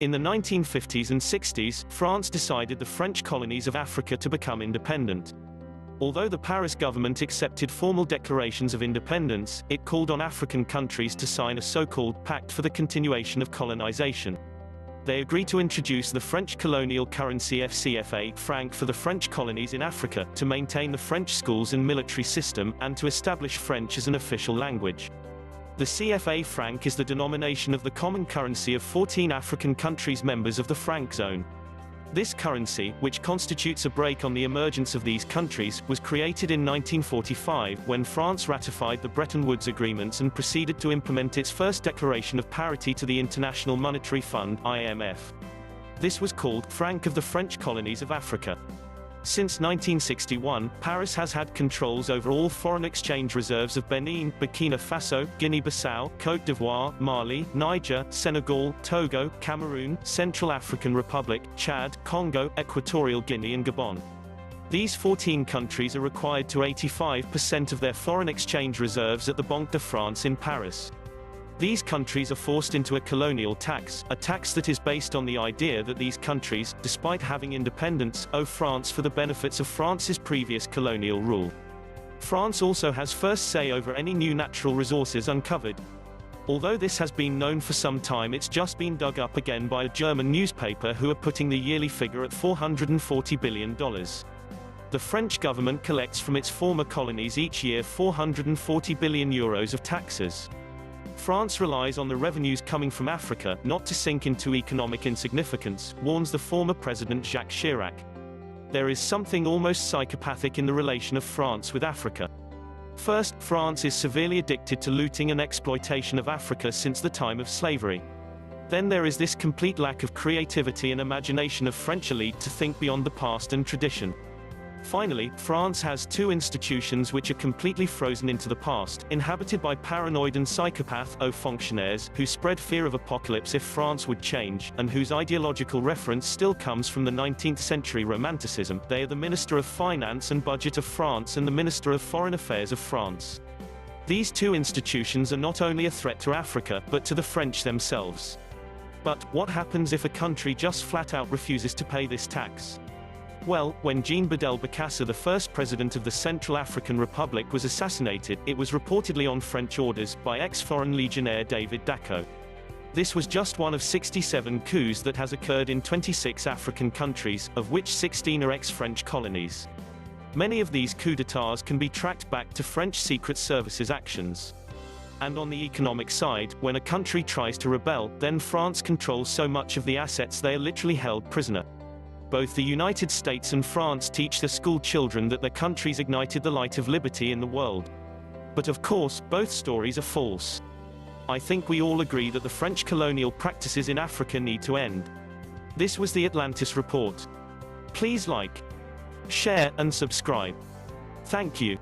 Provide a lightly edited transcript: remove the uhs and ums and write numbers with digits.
In the 1950s and 60s, France decided the French colonies of Africa to become independent. Although the Paris government accepted formal declarations of independence, it called on African countries to sign a so-called Pact for the Continuation of Colonization. They agreed to introduce the French colonial currency FCFA franc for the French colonies in Africa, to maintain the French schools and military system, and to establish French as an official language. The CFA franc is the denomination of the common currency of 14 African countries members of the franc zone. This currency, which constitutes a brake on the emergence of these countries, was created in 1945, when France ratified the Bretton Woods agreements and proceeded to implement its first declaration of parity to the International Monetary Fund (IMF). This was called Franc of the French Colonies of Africa. Since 1961, Paris has had controls over all foreign exchange reserves of Benin, Burkina Faso, Guinea-Bissau, Côte d'Ivoire, Mali, Niger, Senegal, Togo, Cameroon, Central African Republic, Chad, Congo, Equatorial Guinea and Gabon. These 14 countries are required to 85% of their foreign exchange reserves at the Banque de France in Paris. These countries are forced into a colonial tax, a tax that is based on the idea that these countries, despite having independence, owe France for the benefits of France's previous colonial rule. France also has first say over any new natural resources uncovered. Although this has been known for some time, it's just been dug up again by a German newspaper who are putting the yearly figure at $440 billion. The French government collects from its former colonies each year €440 billion of taxes. France relies on the revenues coming from Africa not to sink into economic insignificance, warns the former President Jacques Chirac. There is something almost psychopathic in the relation of France with Africa. First, France is severely addicted to looting and exploitation of Africa since the time of slavery. Then there is this complete lack of creativity and imagination of French elite to think beyond the past and tradition. Finally, France has two institutions which are completely frozen into the past, inhabited by paranoid and psychopath fonctionaires, who spread fear of apocalypse if France would change, and whose ideological reference still comes from the 19th century Romanticism. They are the Minister of Finance and Budget of France and the Minister of Foreign Affairs of France. These two institutions are not only a threat to Africa, but to the French themselves. But, what happens if a country just flat out refuses to pay this tax? Well, when Jean Bedel Bokassa, the first president of the Central African Republic, was assassinated, it was reportedly on French orders, by ex-Foreign Legionnaire David Dacko. This was just one of 67 coups that has occurred in 26 African countries, of which 16 are ex-French colonies. Many of these coups d'états can be tracked back to French Secret Services actions. And on the economic side, when a country tries to rebel, then France controls so much of the assets they are literally held prisoner. Both the United States and France teach their school children that their countries ignited the light of liberty in the world. But of course, both stories are false. I think we all agree that the French colonial practices in Africa need to end. This was the Atlantis Report. Please like, share, and subscribe. Thank you.